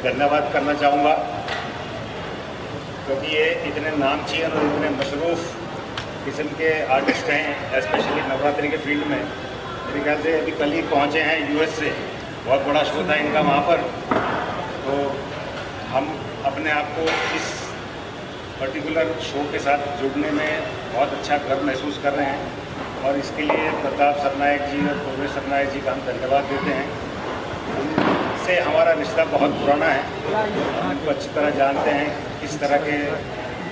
धन्यवाद करना चाहूँगा, क्योंकि ये इतने नामचीन और इतने मशरूफ़ किस्म के आर्टिस्ट हैं, स्पेशली नवरात्रि के फील्ड में। मेरे ख्याल से अभी कल ही पहुँचे हैं यूएस से, बहुत बड़ा शो था इनका वहाँ पर। तो हम अपने आप को इस पर्टिकुलर शो के साथ जुड़ने में बहुत अच्छा गर्व महसूस कर रहे हैं, और इसके लिए प्रताप सरनायक जी और पूर्वेश सरनायक जी का हम धन्यवाद देते हैं। उनसे हमारा रिश्ता बहुत पुराना है, हम उनको अच्छी तरह जानते हैं, किस तरह के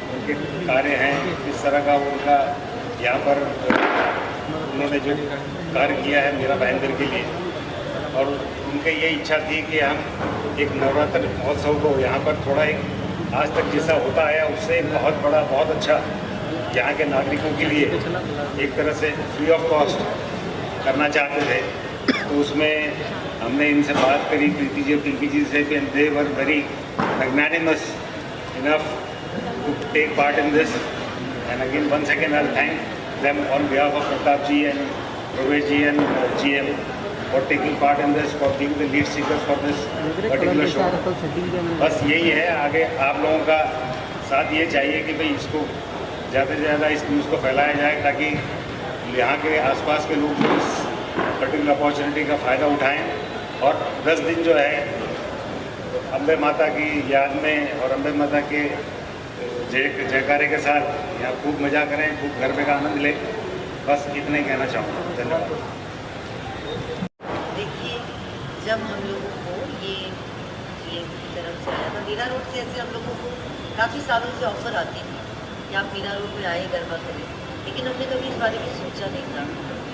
उनके कार्य हैं, किस तरह का उनका यहाँ पर उन्होंने जो कार्य किया है मेरा भाईंदर के लिए। और उनकी ये इच्छा थी कि हम एक नवरात्र महोत्सव को यहाँ पर थोड़ा एक आज तक जैसा होता आया उससे बहुत बड़ा, बहुत अच्छा यहाँ के नागरिकों के लिए एक तरह से फ्री ऑफ कॉस्ट करना चाहते थे। तो उसमें हमने इनसे बात करी, प्रीति जी और पिंकी जी से, भी they were very magnanimous enough to take part in this. And again once again I'll thank them on behalf of Pratap ji and Pravesh ji and GM for taking part in this, for being the lead seekers for this particular show। बस यही है, आगे आप लोगों का साथ ये चाहिए कि भाई इसको ज़्यादा से ज़्यादा इस न्यूज़ को फैलाया जाए, ताकि यहाँ के आसपास के लोग जो इस पर्टिकुलर अपॉर्चुनिटी का फ़ायदा उठाएं। और 10 दिन जो है अम्बे माता की याद में और अम्बे माता के जयकारे के साथ यहाँ खूब मज़ा करें, खूब गरबे का आनंद लें। बस इतना ही कहना चाहूँगा। धन्यवाद। देखिए, जब हम लोगों को ये की तरफ से आया था, मीरा रोड से ऐसे हम लोगों को काफ़ी सालों से ऑफर आती थी कि आप मीरा रोड में आए, गरबा करें, लेकिन हमने कभी इस बारे में सोचा नहीं था।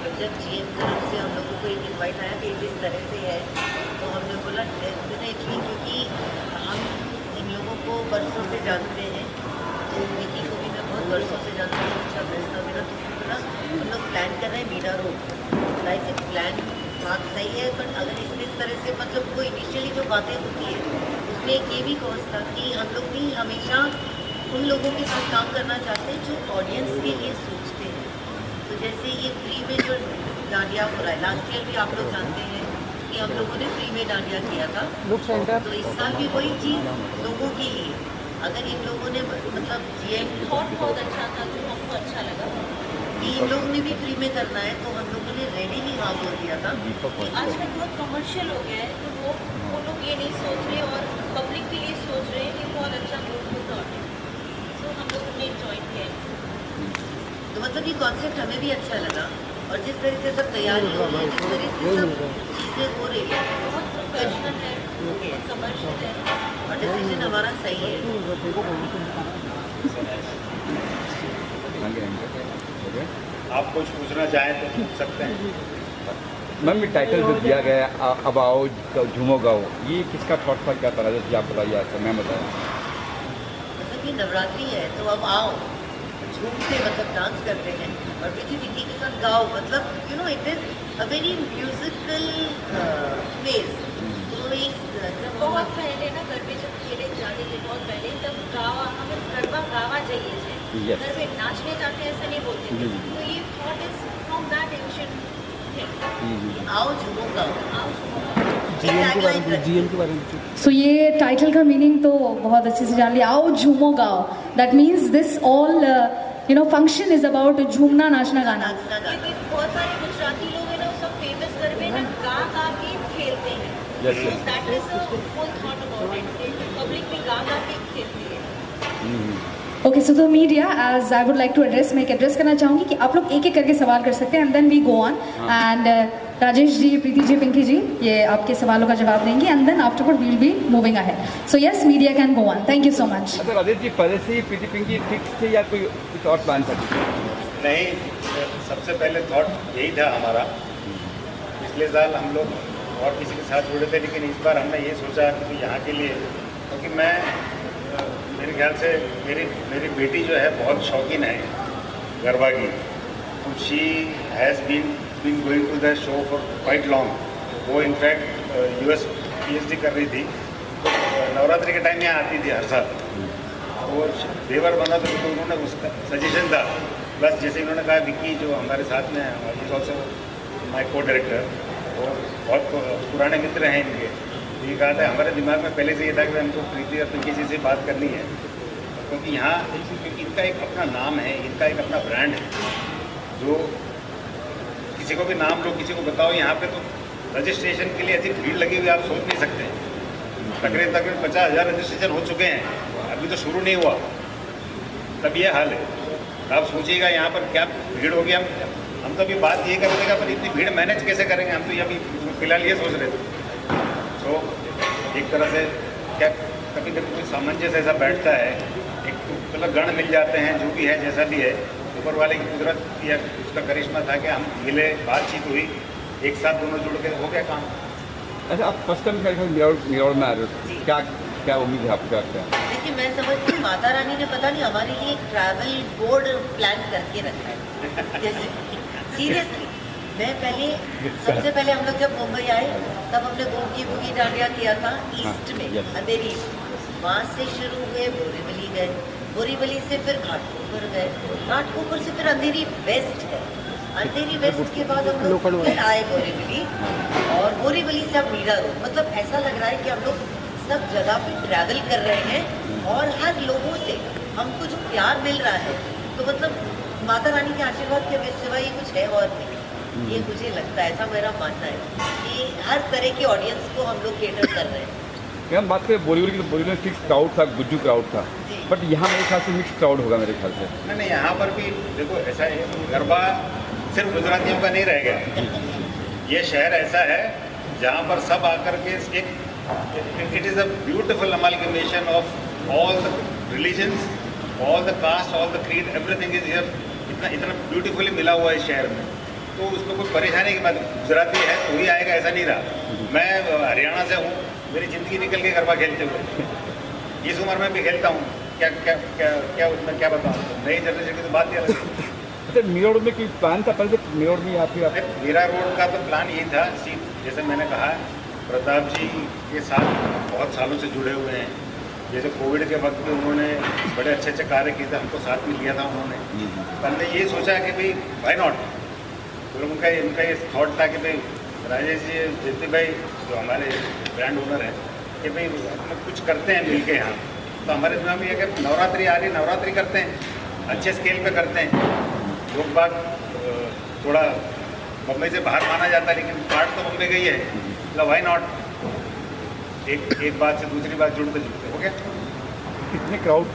और जब GM तरफ से हम लोगों को एक इन्वाइट आया कि इस तरह से है, तो हमने बोला डेफिनेटली, क्योंकि हम इन लोगों को बरसों से जानते हैं। तो निकी को भी मैं बहुत बरसों से जानती हूँ, अच्छा दोस्त था मेरा। तो बोला हम लोग प्लान कर रहे हैं मीरा रोड। लाइक प्लान बात सही है, बट अगर इस तरह से मतलब वो इनिशियली जो बातें होती है उसमें एक ये भी कॉज था कि हम लोग भी हमेशा उन लोगों के साथ काम करना चाहते हैं जो ऑडियंस के लिए सोचते हैं। तो जैसे ये फ्री में जो डांडिया हो रहा है, लास्ट ईयर भी आप लोग जानते हैं कि हम लोगों ने फ्री में डांडिया किया था। तो इस साल भी वही चीज़ लोगों के लिए, अगर इन लोगों ने मतलब GM थॉट बहुत अच्छा था, जो हमको अच्छा लगा कि इन लोगों ने भी फ्री में करना है, तो हम लोगों ने रेडी ही हाँ बोल दिया था। आजकल बहुत कमर्शियल हो गया है, तो वो लोग ये नहीं सोच रहे और पब्लिक के लिए सोच रहे हैं कि बहुत अच्छा ग्रुप होता है, तो हम लोग ने ज्वाइन किया। तो मतलब ये कॉन्सेप्ट हमें भी अच्छा लगा, और जिस तरह से सब तैयारी हो रही है, जिस तरह से सब चीज़ें हो रही है, बहुत प्रोफेशनल है, बहुत कमर्शियल है, और डिसीजन हमारा सही है। आप कुछ पूछना चाहें तो पूछ सकते हैं। मैम, ये टाइटल जो दिया गया है अब आओ झूमो गाओ, ये किसका थॉट था, क्या था? जी आप बताइए। आज मैं बताया मतलब ये नवरात्रि है, तो अब आओ झूमते, मतलब डांस करते हैं, और विकी के साथ गाओ, मतलब you know it is a very musical phase. तो जब बहुत पहले ना गरबे जब खेले जाने के बहुत पहले, तब गावा, हमें गरबा गावा चाहिए थे। Yes. गरबे नाचने जाते हैं ऐसा नहीं बोलते थे। तो ये thought is from that ancient thing. आओ झूमो गाओ, आओ GM के बारे में सो ये टाइटल का मीनिंग तो बहुत अच्छे से जान लिया। आओ झूमो गाओ, that means this all function is about झूमना, नाचना, गाना। क्योंकि बहुत सारे गुजराती लोग हैं ना, वो सब फेमस गरबे ना गा गा के खेलते हैं। Yes, yes. That is the whole thought about it. Public भी गा गा के खेलती है। Okay, so the media, as I would like to address, मैं एक एड्रेस करना चाहूँगी कि आप लोग एक एक करके सवाल कर सकते हैं, and then we go on. And Rajesh ji, Preeti ji, Pinky ji, ये आपके सवालों का जवाब देंगे, and then afterward we will be moving ahead. So yes, media can go on. Thank you so much. अच्छा राजेश जी, पहले से ही प्रीति पिंकी फिक्स थे या कोई कुछ और प्लान था? नहीं, सबसे पहले थॉट यही था हमारा। पिछले साल हम लोग और किसी के साथ जुड़े थे, लेकिन इस बार हमने ये सोचा कि यहाँ के लिए, क्योंकि मैं मेरे ख्याल से मेरी बेटी जो है बहुत शौकीन है गरबा की। She has been going to the show for quite long. वो इनफैक्ट US PhD कर रही थी, तो नवरात्रि के टाइम यहाँ आती थी हर साल। वो देवर बना तो उन्होंने उसका सजेशन था, प्लस जैसे इन्होंने कहा विक्की जो हमारे साथ में है, इज ऑल्सो माई को डायरेक्टर, वो बहुत पुराने मित्र हैं इनके, ये कहा था, हमारे दिमाग में पहले से ये था कि हमको प्रीति और पिंकी जी से बात करनी है, क्योंकि यहाँ इनका एक अपना नाम है, इनका एक अपना ब्रांड है, जो किसी को भी नाम लो, किसी को बताओ, यहाँ पे तो रजिस्ट्रेशन के लिए ऐसी भीड़ लगी हुई आप सोच नहीं सकते। तकरीबन 50,000 रजिस्ट्रेशन हो चुके हैं, अभी तो शुरू नहीं हुआ, तब ये हाल है। आप सोचिएगा यहाँ पर क्या भीड़ होगी। हम तो अभी बात ये कर रहे थे, पर इतनी भीड़ मैनेज कैसे करेंगे, हम तो ये अभी फिलहाल ये सोच रहे थे। तो एक तरह से क्या कभी कभी कोई सामंजस्य ऐसा बैठता है, एक मतलब गण मिल जाते हैं, जो भी है जैसा भी है, ऊपर वाले की कुदरत या उसका करिश्मा था कि हम मिले, बातचीत हुई, एक साथ दोनों जुड़ के हो गया काम। अच्छा, आप फर्स्ट टाइम मिरौर में आ रहे हो, क्या क्या उम्मीद है आपका? क्या देखिए, मैं समझती हूँ माता रानी ने पता नहीं हमारे लिए एक ट्रैवल बोर्ड प्लान करके रखा है। जैसे सीरियसली, मैं सबसे पहले हम लोग जब मुंबई आए तब हमने गोगी बूगी डांडिया किया था ईस्ट में, अंधेरी ईस्ट। वहाँ से शुरू हुए बोरीवली गए, बोरीवली से फिर घाटकोपर गए, घाटकोपर से फिर अंधेरी वेस्ट है, अंधेरी वेस्ट के बाद हम लोग फिर आए बोरीवली, और बोरीवली से अब मीरा रोड। मतलब ऐसा लग रहा है कि हम लोग सब जगह पे ट्रैवल कर रहे हैं, और हर लोगों से हमको जो प्यार मिल रहा है, तो मतलब माता रानी के आशीर्वाद के सिवा ये कुछ है और नहीं। ये मुझे लगता है, ऐसा मेरा मानना है कि हर तरह की ऑडियंस को हम लोग केटर कर रहे हैं। हम बात करें बोरीवली की, तो बोरीवली में फिक्स क्राउड था, गुज्जू क्राउड था, बट यहाँ मेरे ख्याल से मिक्स क्राउड होगा मेरे ख्याल से। नहीं, यहाँ पर भी देखो ऐसा है, गरबा सिर्फ गुजरातियों का नहीं रह गया। ये शहर ऐसा है जहाँ पर सब आकर के it is a beautiful amalgamation of all the religions, all the caste, all the creed, everything is here. इतना ब्यूटीफुली मिला हुआ है इस शहर में, तो उसमें कोई परेशानी की बात। गुजराती है तो ही आएगा ऐसा नहीं रहा। मैं हरियाणा से हूँ, मेरी ज़िंदगी निकल गई गरबा खेलते हुए, इस उम्र में भी खेलता हूँ। क्या क्या क्या क्या उसमें क्या बताऊँ, नई जनरेशन की तो बात ही अलग है। अच्छा, मीरा रोड में कोई प्लान था पहले? मीरा रोड में या फिर मीरा रोड का तो प्लान ये था, जैसे मैंने कहा, प्रताप जी के साथ बहुत सालों से जुड़े हुए हैं। जैसे कोविड के वक्त में उन्होंने बड़े अच्छे अच्छे कार्य किए थे, हमको साथ में लिया था उन्होंने। तो हमने ये सोचा कि भाई व्हाई नॉट, तो उनका ये थॉट था कि भाई राजेश जी, जयती भाई जो हमारे ब्रांड ओनर हैं, कि भाई हम लोग कुछ करते हैं मिल के यहाँ। तो हमारे दिमाग में ये कि नवरात्रि आ रही, नवरात्रि करते हैं, अच्छे स्केल पे करते हैं। लोग बाग थोड़ा बम्बई से बाहर माना जाता है, लेकिन पार्ट तो बम्बई गई है, मतलब व्हाई नॉट। एक बात से दूसरी बात जुड़ते जुड़ते हो गया। कितने क्राउड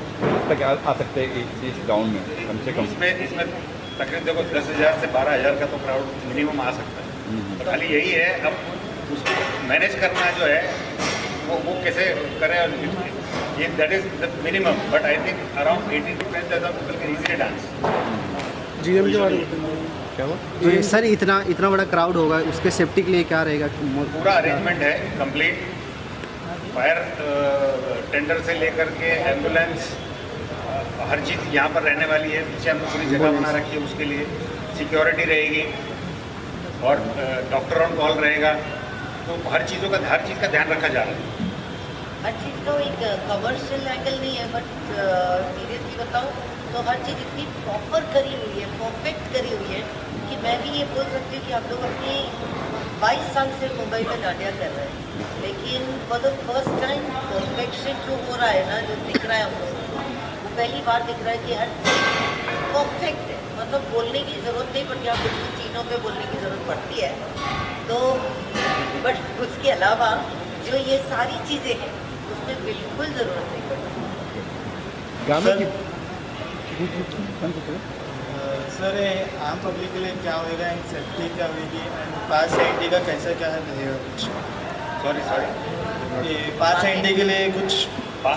तक आ सकते हैं इस ग्राउंड में कम से कम? इसमें तकरीबन देखो 10,000 से 12,000 का तो क्राउड मिनिमम आ सकता है। खाली यही है, अब उसको मैनेज करना जो है वो कैसे करें, और ये that is the minimum. But I think around 18 to 20,000 people can easily dance. GM के बारे में क्या हुआ? सर, इतना बड़ा क्राउड होगा, उसके सेफ्टी के लिए क्या रहेगा? पूरा अरेंजमेंट है कंप्लीट, फायर टेंडर से लेकर के एम्बुलेंस, हर चीज़ यहाँ पर रहने वाली है। पीछे हमने पूरी जगह बना रखी है, उसके लिए सिक्योरिटी रहेगी और डॉक्टर ऑन कॉल रहेगा। तो हर चीज़ का ध्यान रखा जा रहा है। हर चीज़ का एक कमर्शियल एंगल नहीं है, बट सीरियसली बताऊँ तो हर चीज़ इतनी प्रॉपर करी हुई है, परफेक्ट करी हुई है, कि मैं भी ये बोल सकती हूँ कि आप लोग अपनी 22 साल से मुंबई में डांडिया कर रहे हैं, लेकिन for the first time perfection जो हो रहा है ना, जो दिख रहा है हम लोगों को, वो पहली बार दिख रहा है कि हर चीज़ परफेक्ट है। मतलब बोलने की ज़रूरत नहीं पड़ती, आप कुछ चीज़ों पे बोलने की ज़रूरत पड़ती है तो, बट उसके अलावा जो ये सारी चीज़ें हैं उसमें बिल्कुल ज़रूरत नहीं पड़ती। गाने की सर, आम पब्लिक के लिए क्या होएगा, एंड सेफ्टी क्या होगी, एंड पास एंट्री का कैसा क्या है कुछ? सॉरी पास एंट्री के लिए कुछ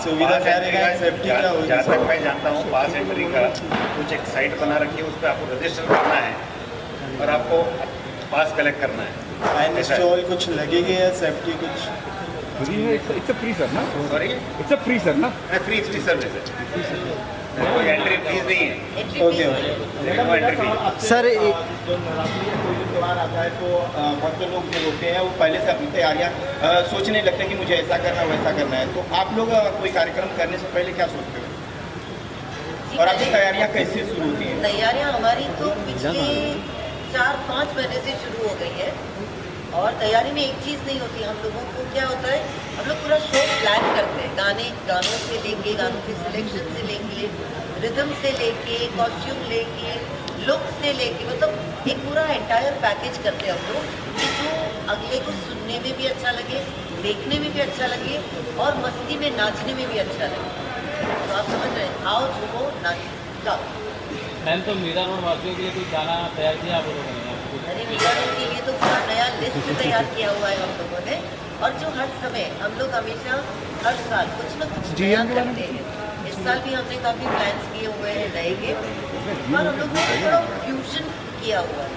सुविधा क्या रहेगा, सेफ्टी क्या होगी? जहाँ तक मैं जानता हूँ, पास एंट्री का कुछ एक साइट बना रखी है, उस पर आपको रजिस्टर करना है और आपको पास कलेक्ट करना है। एंड स्टॉल कुछ लगेगी या सेफ्टी कुछ? इट्स अ फ्री सर ना? Sorry, it's a free sir ना? फ्री सर्विस है, कोई एंट्री फीस नहीं है। Okay no entry fee. Sir, जो नवरात्रि या कोई भी त्यौहार आता है तो बहुत से लोग जो होते हैं वो पहले से अपनी तैयारियां सोचने लगते हैं कि मुझे ऐसा करना वैसा करना है। तो आप लोग कोई कार्यक्रम करने से पहले क्या सोचते हो और आपकी तैयारियां कैसे शुरू होती हैं? तैयारियां हमारी तो पिछले 4-5 महीने से शुरू हो गई है। और तैयारी में एक चीज़ नहीं होती, हम लोगों को क्या होता है, हम लोग पूरा शो प्लान करते हैं, गानों से लेके, गानों के सिलेक्शन से लेके, रिदम से लेके, कॉस्ट्यूम लेके, लुक से लेके, मतलब एक पूरा एंटायर पैकेज करते हैं हम लोग कि जो अगले को सुनने में भी अच्छा लगे, देखने में भी अच्छा लगे और मस्ती में नाचने में भी अच्छा लगे। तो आप समझ रहे हैं, आओ झूमो नाच गाओ। मैम तो मीरा रोड वासियों के लिए कोई गाना तैयार किया आप लोगों ने? अरे मीरा रोड के लिए तो पूरा नया लिस्ट तैयार किया हुआ है हम लोगों ने, और जो हर समय हम लोग हमेशा हर साल कुछ ना कुछ नया करते हैं। इस साल भी हमने काफ़ी प्लान्स किए हुए हैं नए के, और हम लोग ने थोड़ा फ्यूजन किया हुआ है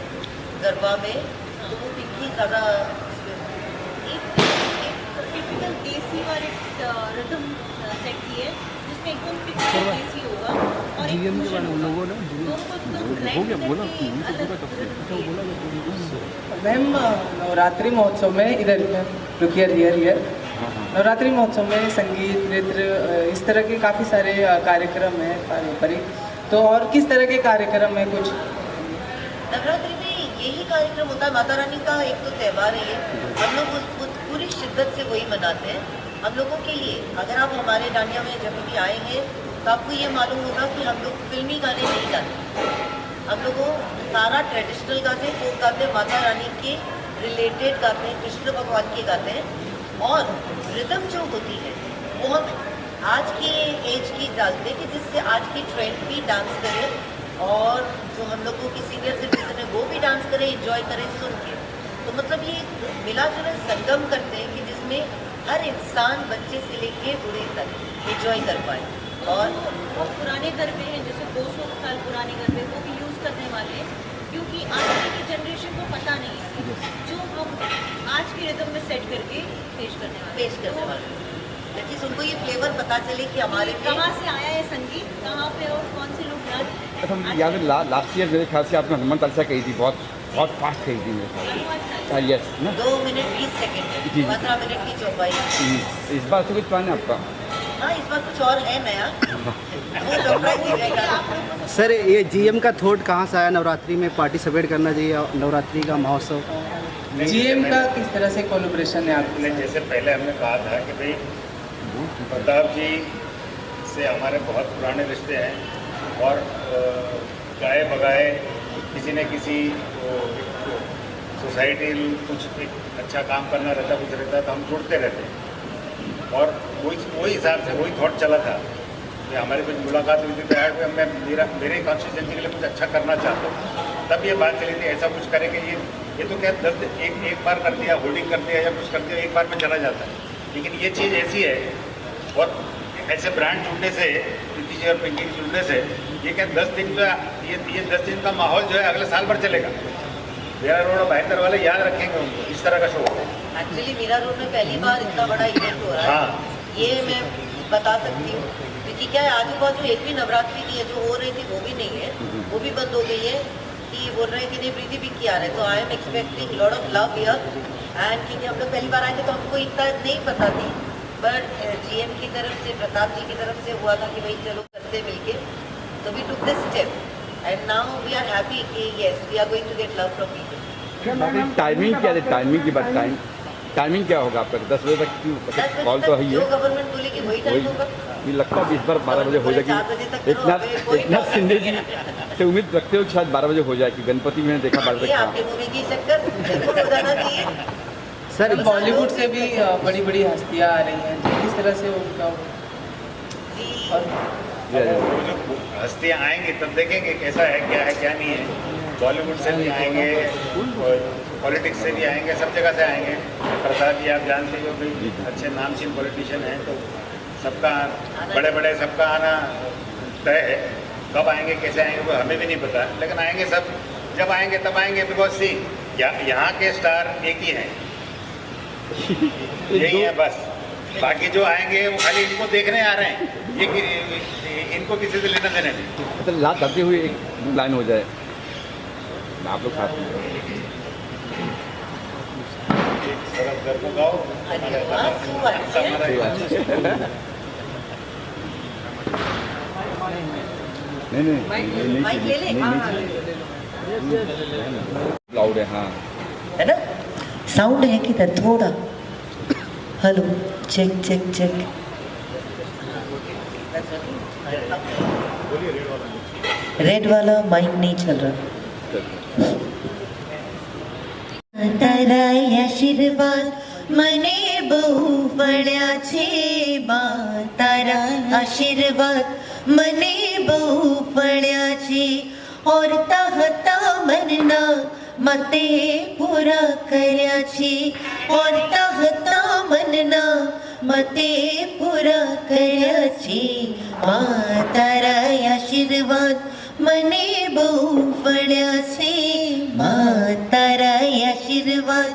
गरबा में, तो वो पिंकी ज़्यादा एक टिपिकल देसी वाले रिदम सेट की है जिसमें एकदम टिपिकल देसी होगा और एक फ्यूजन होगा, दोनों को एकदम ब्लेंड करके अलग। मैम नवरात्रि महोत्सव में इधर रुकियर हियर नवरात्रि महोत्सव में संगीत, नृत्य, इस तरह के काफ़ी सारे कार्यक्रम हैं पारंपरिक, तो और किस तरह के कार्यक्रम है कुछ? नवरात्रि में यही कार्यक्रम होता है, माता रानी का एक तो त्यौहार है ये, हम लोग उस पूरी शिद्दत से वही मनाते हैं। हम लोगों के लिए अगर आप हमारे डांडिया में जब भी आए हैं तो आपको ये मालूम होगा कि हम लोग फिल्मी गाने नहीं गाते, हम लोगों सारा ट्रेडिशनल गाते हैं, फोक गाते हैं, माता रानी के रिलेटेड गाते हैं, कृष्ण भगवान के गाते हैं, और रिदम जो होती है वो हम आज के एज की डालते हैं कि जिससे आज की ट्रेंड भी डांस करें, और जो हम लोगों की सीनियर सिटीजन है वो भी डांस करें, एंजॉय करें सुन के। तो मतलब ये मिला जुला संगम करते हैं कि जिसमें हर इंसान बच्चे से लेके बूढ़े तक एंजॉय कर पाए। और वो पुराने गरबे हैं जैसे 200 साल पुराने गरबे वो भी यूज़ करने वाले हैं, क्योंकि आजकल की जनरेशन को पता नहीं है जो हम आज के रिदम में सेट करके पेश करने वाले एटलीस्ट उनको ये फ्लेवर पता चले कि हमारे कहाँ से आया है संगीत, कहाँ पे और कौन से लोग नाच। अच्छा मुझे याद है लास्ट ईयर मेरे ख्याल से आपने हनुमान चालीसा कही थी, बहुत फास्ट कही थी मेरे ख्याल से। यस ना, 2 मिनट 20 सेकेंड, 15 मिनट की चौपाई। इस बार तो कुछ प्लान है आपका? हाँ, इस बार कुछ और है नया, वो सरप्राइज ही रहेगा। सर ये जीएम का थॉट कहाँ से आया नवरात्रि में पार्टिसिपेट करना चाहिए, नवरात्रि का महोत्सव? जीएम का किस तरह से कोलैबोरेशन है आपके? जैसे पहले हमने कहा था कि भाई प्रताप जी से हमारे बहुत पुराने रिश्ते हैं, और गाए बगाए किसी न किसी सोसाइटी कुछ एक अच्छा काम करना रहता, कुछ रहता तो हम जुड़ते रहते, और वही हिसाब से वही थॉट चला था कि हमारी कुछ मुलाकात हुई थी, तो मैं मेरे कॉन्स्टिट्यूंसी के लिए कुछ अच्छा करना चाहता हूँ। तब ये बात चली थी ऐसा कुछ करें कि ये तो क्या एक बार कर दिया, होल्डिंग कर दिया या कुछ कर दिया, एक बार में चला जाता है, लेकिन ये चीज़ ऐसी है, और ऐसे ब्रांड जुड़ने से, प्रीति जी और पिंकी जुड़ने से, ये क्या 10 दिन जो ये 10 दिन का माहौल जो है अगले साल भर चलेगा। मीरा रोड और भाईंदर वाले याद रखेंगे उनको, इस तरह का शो। एक्चुअली मीरा रोड में पहली बार इतना बड़ा इवेंट हो रहा है। हाँ। ये मैं बता सकती हूँ, क्योंकि क्या है आजू बाजू एक भी नवरात्रि की है जो हो रही थी वो भी नहीं है, वो भी बंद हो गई है, कि बोल रहे हैं कि नहीं प्रीति भी किया रहे, तो I am expecting lot of love here, and क्योंकि हम लोग पहली बार आए थे तो हमको इतना नहीं पता थी, बट जीएम की तरफ से, प्रताप जी की तरफ से हुआ था कि भाई चलो करते मिलके, तो we took this step, and now we are happy कि yes we are going to get love from people. Timing क्या है? टाइमिंग की बात, टाइमिंग क्या होगा आपका? 10 बजे तक कॉल तो है ही जो है, गवर्नमेंट बोलेगी वही टाइम होगा। ये लगता है 20 बार 12 बजे हो जाएगी। इतना सिंधे जी से उम्मीद रखते हो कि शायद 12 बजे हो जाएगी? गणपति में देखा 12 बजे। आपके मूवी की चक्कर जरूर हो जाना चाहिए। सर बॉलीवुड से भी बड़ी बड़ी हस्तियाँ आ रही हैं, किस तरह से उनका वो जो हस्तियाँ आएंगी तब देखेंगे कैसा है, क्या नहीं है। बॉलीवुड से भी आएंगे, पॉलिटिक्स से भी आएंगे, सब जगह से आएंगे। प्रसाद जी आप जानते हो भाई अच्छे नामचीन पॉलिटिशियन हैं, तो सबका बड़े सबका आना तय है। कब आएंगे कैसे आएंगे वो हमें भी नहीं पता, लेकिन आएंगे सब। जब आएंगे तब आएंगे, बिकॉज सी यहाँ के स्टार एक ही हैं, यही है बस। बाकी जो आएंगे वो खाली इनको देखने आ रहे हैं, ये इनको किसी से लेना देना नहीं। तो लात धरते हुए एक लाइन हो जाए आप लोग साथ में। घर को गाओ। नहीं लाउड है। हाँ है ना। साउंड है किधर थोड़ा, hello check check check. Red वाला माइक नहीं चल रहा। तारा आशीर्वाद मने बहु पड्या छे बा, तारा आशीर्वाद मने बहु पड्या छे, और હતા મનના મતે પૂરા કર્યા છે, और હતા મનના મતે પૂરા કર્યા છે, તારા આશીર્વાદ મને બહુ પડ્યા છે, તારા આશીર્વાદ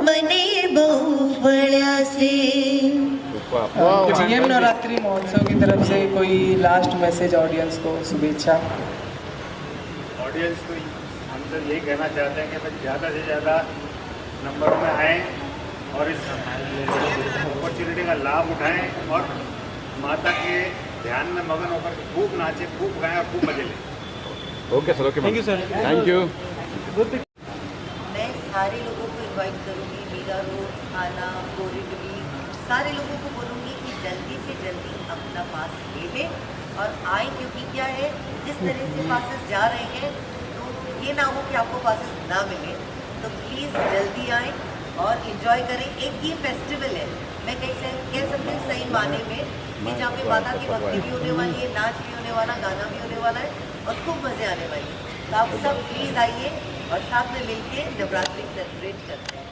મને બહુ પડ્યા છે। जीएम नवरात्रि महोत्सव की तरफ से कोई लास्ट मैसेज ऑडियंस को, शुभेच्छा। ऑडियंस को हम तो यही कहना चाहते हैं कि भाई ज़्यादा से ज़्यादा नंबरों में आएँ और इस अपॉर्चुनिटी का लाभ उठाएं और माता के ध्यान में मगन होकर खूब नाचें, खूब गाएं और खूब मजे लें। Okay sir, okay, thank you sir, thank you. मैं सारे लोगों को इनवाइट करूँगी, मीरा रोड, आना, बोरीवली, सारे लोगों को बोलूँगी कि जल्दी से जल्दी अपना पास ले लें और आए, क्योंकि क्या है जिस तरह से पासेस जा रहे हैं तो ये ना हो कि आपको पासेस ना मिले, तो प्लीज़ जल्दी आएँ और इन्जॉय करें। एक ये फेस्टिवल है, मैं कैसे कह सकती हूँ सही माने में, कि जहाँ पे माता की भक्ति भी होने वाली है, नाच भी होने वाला, गाना भी होने वाला है और खूब मज़े आने वाली है। तो आप सब प्लीज़ आइए और साथ में मिलके नवरात्रि सेलिब्रेट करते हैं।